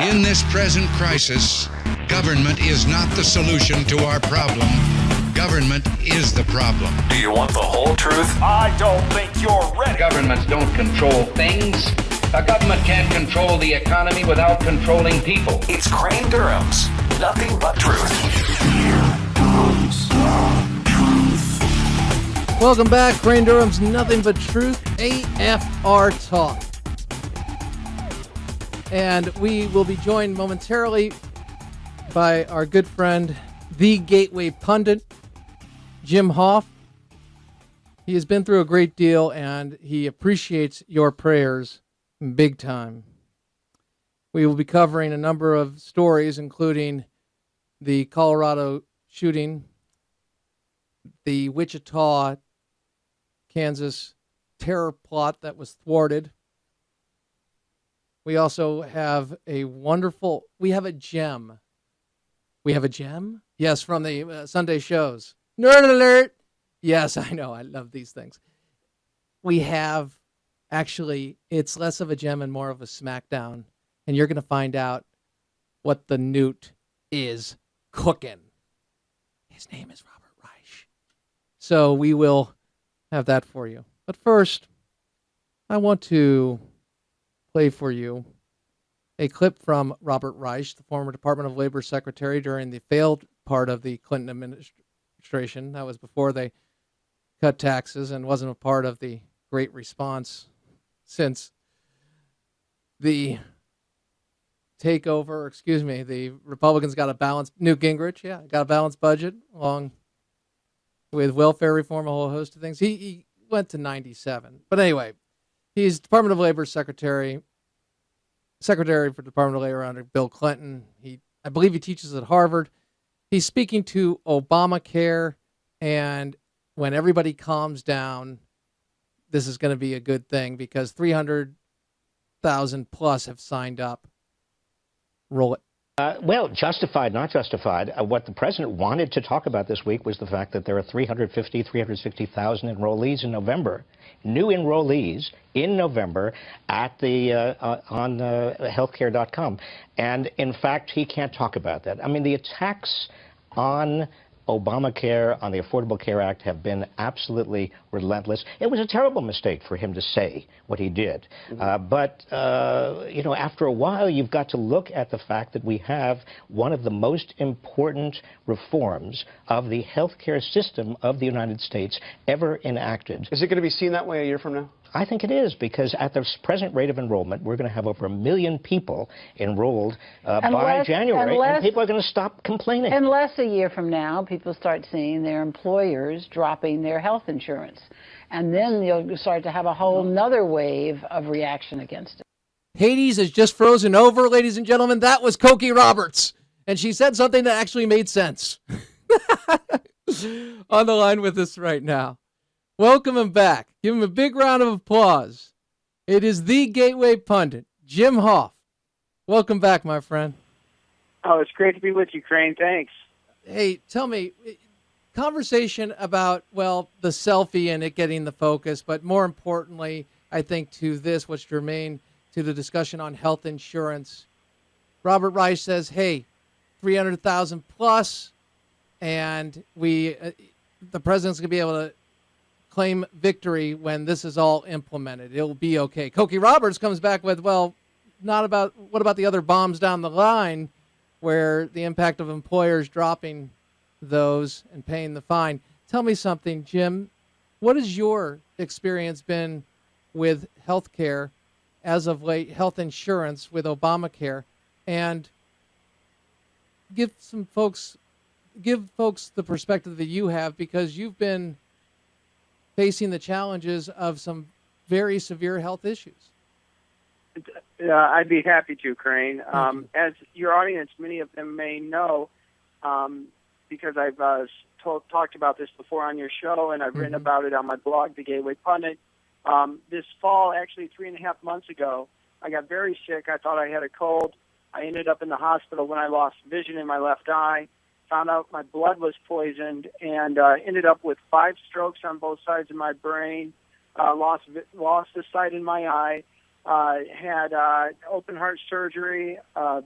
In this present crisis, government is not the solution to our problem. Government is the problem. Do you want the whole truth? I don't think you're ready. Governments don't control things. A government can't control the economy without controlling people. It's Crane Durham's Nothing But Truth. Welcome back, Crane Durham's Nothing But Truth, AFR Talk. And we will be joined momentarily by our good friend, the Gateway Pundit, Jim Hoft. He has been through a great deal, and he appreciates your prayers big time. We will be covering a number of stories, including the Colorado shooting, the Wichita, Kansas terror plot that was thwarted. We also have a gem. We have a gem? Yes, from the Sunday shows. Nerd alert! Yes, I know. I love these things. We have, actually, it's less of a gem and more of a smackdown. And you're going to find out what the newt is cooking. His name is Robert Reich. So we will have that for you. But first, I want to play for you a clip from Robert Reich, the former Department of Labor Secretary during the failed part of the Clinton administration. That was before they cut taxes and wasn't a part of the great response since the takeover, the Republicans got a balanced, Newt Gingrich, got a balanced budget along with welfare reform, a whole host of things. He went to 97. But anyway, he's Department of Labor Secretary for Department of Labor under Bill Clinton. I believe he teaches at Harvard. He's speaking to Obamacare, and when everybody calms down, this is going to be a good thing because 300,000 plus have signed up. Roll it. Well, justified, not justified. What the president wanted to talk about this week was the fact that there are 360,000 enrollees in November, new enrollees in November at the on healthcare.com. And in fact, he can't talk about that. I mean, the attacks on Obamacare, on the Affordable Care Act, have been absolutely relentless. It was a terrible mistake for him to say what he did. But after a while, you've got to look at the fact that we have one of the most important reforms of the healthcare system of the United States ever enacted. Is it going to be seen that way a year from now? I think it is, because at the present rate of enrollment, we're going to have over 1 million people enrolled by January, and people are going to stop complaining. Unless a year from now, people start seeing their employers dropping their health insurance. And then you'll start to have a whole nother wave of reaction against it. Hades has just frozen over, ladies and gentlemen. That was Cokie Roberts. And she said something that actually made sense. On the line with us right now. Welcome him back. Give him a big round of applause. It is the Gateway Pundit, Jim Hoft. Welcome back, my friend. Oh, it's great to be with you, Crane. Thanks. Hey, tell me, conversation about, the selfie and it getting the focus, but more importantly, I think to this, what's germane to the discussion on health insurance. Robert Reich says, hey, 300,000 plus, and the president's going to be able to claim victory when this is all implemented. It'll be okay. Cokie Roberts comes back with, what about the other bombs down the line where the impact of employers dropping those and paying the fine? Tell me something, Jim. What has your experience been with health care as of late, health insurance with Obamacare? And give folks the perspective that you have, because you've been facing the challenges of some very severe health issues. I'd be happy to, Crane. As your audience, many of them may know, because I've talked about this before on your show, and I've written about it on my blog, The Gateway Pundit. This fall, actually 3.5 months ago, I got very sick. I thought I had a cold. I ended up in the hospital when I lost vision in my left eye. Found out my blood was poisoned, and ended up with 5 strokes on both sides of my brain, lost the sight in my eye, had open heart surgery,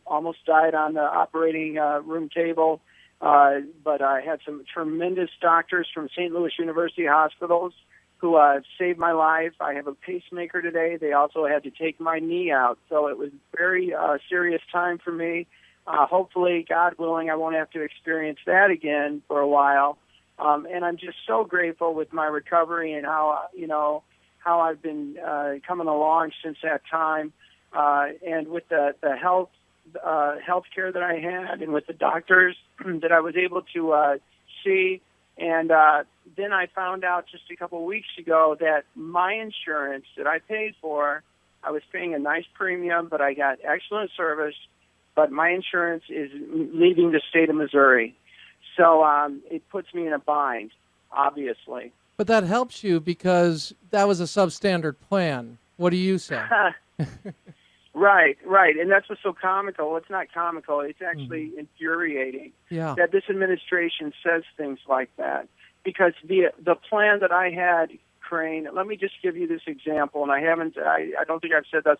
almost died on the operating room table, but I had some tremendous doctors from St. Louis University hospitals who saved my life. I have a pacemaker today. They also had to take my knee out, so it was a very serious time for me. Hopefully, God willing, I won't have to experience that again for a while. And I'm just so grateful with my recovery and how I've been coming along since that time, and with the health care that I had, and with the doctors that I was able to see. And then I found out just a couple of weeks ago that my insurance that I paid for, I was paying a nice premium, but I got excellent service. But my insurance is leaving the state of Missouri. So it puts me in a bind, obviously. But that helps you because that was a substandard plan. What do you say? Right. And that's what's so comical. It's not comical. It's actually infuriating that this administration says things like that. Because the plan that I had, Crane, let me just give you this example, and I don't think I've said that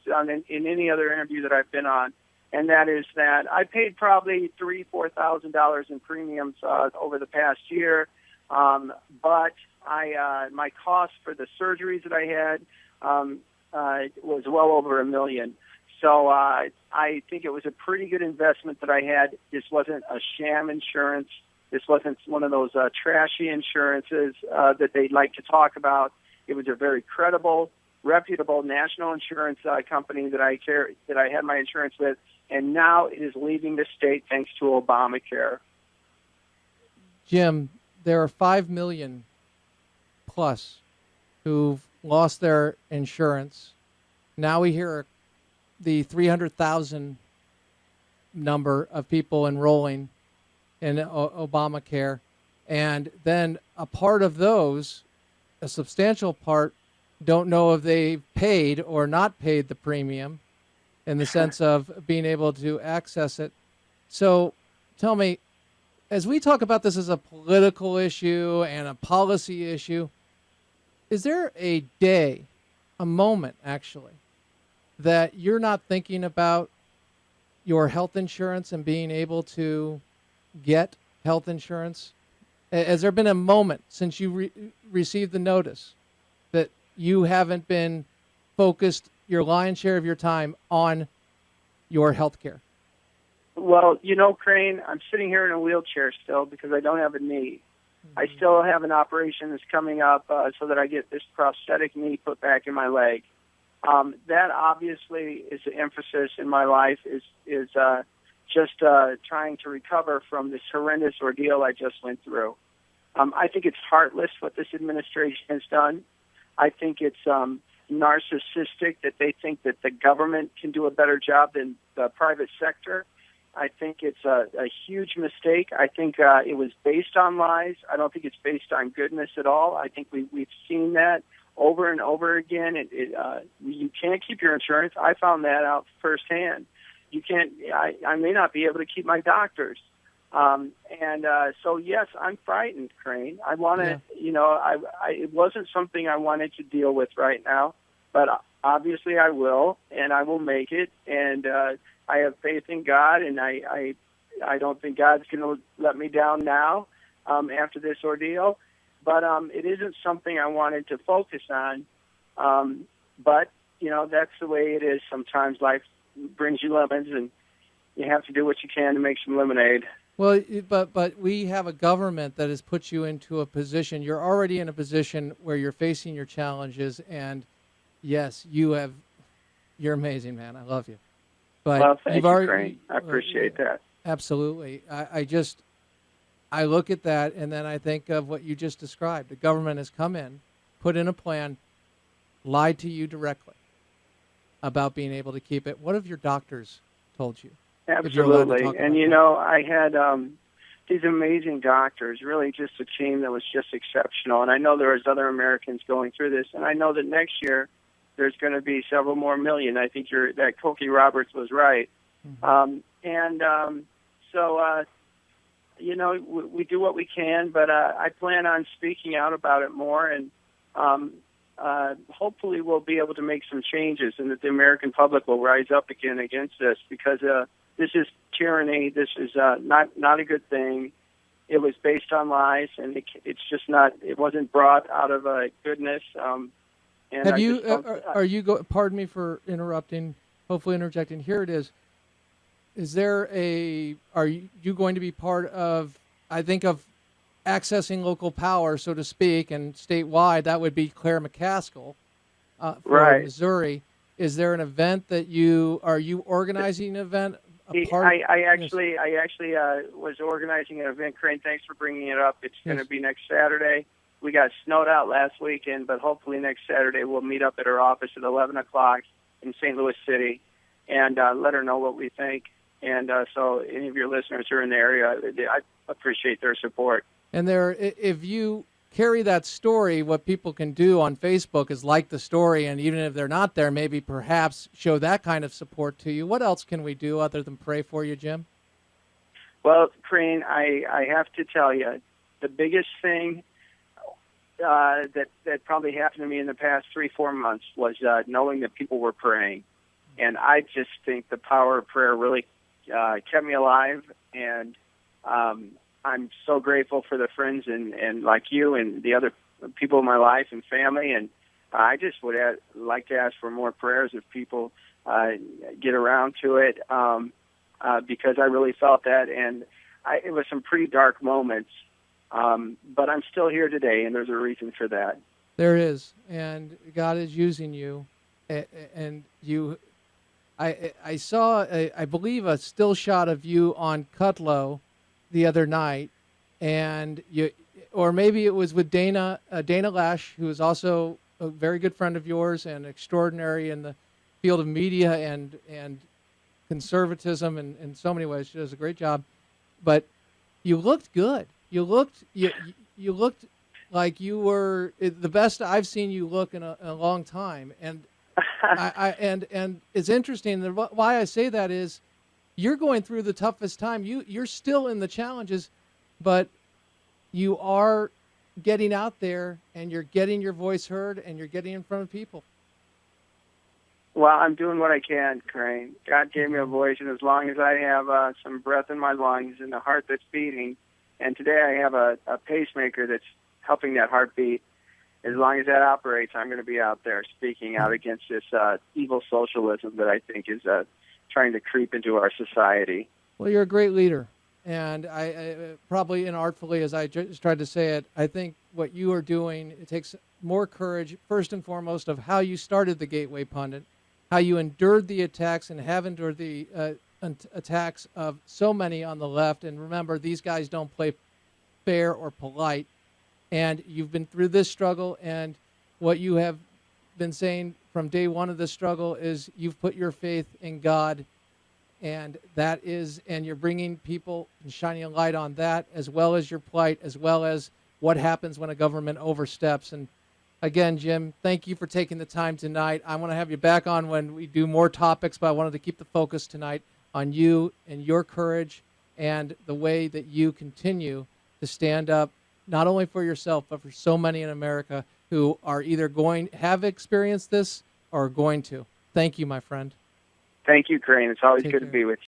in any other interview that I've been on. And that is that I paid probably $3,000-$4,000 in premiums over the past year, but my cost for the surgeries that I had was well over $1 million. So I think it was a pretty good investment that I had. This wasn't a sham insurance. This wasn't one of those trashy insurances that they like to talk about. It was a very credible, reputable national insurance company that I had my insurance with. And now it is leaving the state thanks to Obamacare. Jim, there are 5 million plus who've lost their insurance. Now we hear the 300,000 number of people enrolling in Obamacare. And then a part of those, a substantial part, don't know if they've paid or not paid the premium, in the sense of being able to access it. So tell me, as we talk about this as a political issue and a policy issue, is there a day, a moment actually, that you're not thinking about your health insurance and being able to get health insurance? Has there been a moment since you received the notice that you haven't been focused your lion's share of your time on your health care? Well, Crane, I'm sitting here in a wheelchair still because I don't have a knee. Mm-hmm. I still have an operation that's coming up so that I get this prosthetic knee put back in my leg. That obviously is the emphasis in my life, is just trying to recover from this horrendous ordeal I just went through. I think it's heartless what this administration has done. I think it's narcissistic that they think that the government can do a better job than the private sector. I think it's a huge mistake. I think it was based on lies. I don't think it's based on goodness at all. I think we've seen that over and over again. You can't keep your insurance. I found that out firsthand. You can't. I may not be able to keep my doctors. So yes, I'm frightened, Crane. I want to, it wasn't something I wanted to deal with right now, but obviously I will, and I will make it. And I have faith in God, and I don't think God's going to let me down now after this ordeal. But it isn't something I wanted to focus on. But that's the way it is. Sometimes life brings you lemons, and you have to do what you can to make some lemonade. Well, but we have a government that has put you into a position. You're already in a position where you're facing your challenges, and yes, you're amazing, man. I love you. But thank you, Crane. I appreciate that. Absolutely. I look at that, and then I think of what you just described. The government has come in, put in a plan, lied to you directly about being able to keep it. What have your doctors told you? Absolutely. And, I had these amazing doctors, really just a team that was just exceptional. And I know there was other Americans going through this. And I know that next year there's going to be several more million. I think that Cokie Roberts was right. Mm-hmm. We do what we can, but I plan on speaking out about it more. And hopefully we'll be able to make some changes and that the American public will rise up again against this, because this is tyranny. This is not a good thing. It was based on lies, and it's just not. It wasn't brought out of goodness. And Have you? Are you? Pardon me for interrupting. Hopefully interjecting. Here it is. Is there a? Are you going to be part of? I think of accessing local power, so to speak, and statewide. That would be Claire McCaskill for right. Missouri. Is there an event that are you organizing an event? I actually was organizing an event. Crane, thanks for bringing it up. It's going to be next Saturday. We got snowed out last weekend, but hopefully next Saturday we'll meet up at her office at 11 o'clock in St. Louis City and let her know what we think. And so any of your listeners who are in the area, I appreciate their support. And if you carry that story, what people can do on Facebook is like the story, and even if they're not there, maybe perhaps show that kind of support to you. What else can we do other than pray for you, Jim? Well, Crane, I have to tell you, the biggest thing that probably happened to me in the past 3-4 months was knowing that people were praying. And I just think the power of prayer really kept me alive, and I'm so grateful for the friends and like you and the other people in my life and family. And I just would like to ask for more prayers if people get around to it, because I really felt that. And it was some pretty dark moments, but I'm still here today, and there's a reason for that. There is, and God is using you. And you, I saw, I believe, a still shot of you on Cutlow the other night, and or maybe it was with Dana Lash, who is also a very good friend of yours and extraordinary in the field of media and conservatism in so many ways. She does a great job, but you looked good. You looked like you were the best I've seen you look in a long time, and and it's interesting. Why I say that is, you're going through the toughest time. You're still in the challenges, but you are getting out there and you're getting your voice heard and you're getting in front of people. Well, I'm doing what I can, Crane. God gave me a voice, and as long as I have some breath in my lungs and a heart that's beating, and today I have a pacemaker that's helping that heartbeat, as long as that operates, I'm going to be out there speaking out against this evil socialism that I think is trying to creep into our society. Well, you're a great leader, and I probably inartfully, as I just tried to say it, I think what you are doing, it takes more courage, first and foremost, of how you started the Gateway Pundit, how you endured the attacks and have endured the attacks of so many on the left. And remember, these guys don't play fair or polite. And you've been through this struggle, and what you have been saying from day one of this struggle is you've put your faith in God, and you're bringing people and shining a light on that, as well as your plight, as well as what happens when a government oversteps. And again, Jim, thank you for taking the time tonight. I want to have you back on when we do more topics, but I wanted to keep the focus tonight on you and your courage and the way that you continue to stand up, not only for yourself, but for so many in America who are either have experienced this or are going to. Thank you, my friend. Thank you, Crane. It's always Take good care. to be with you.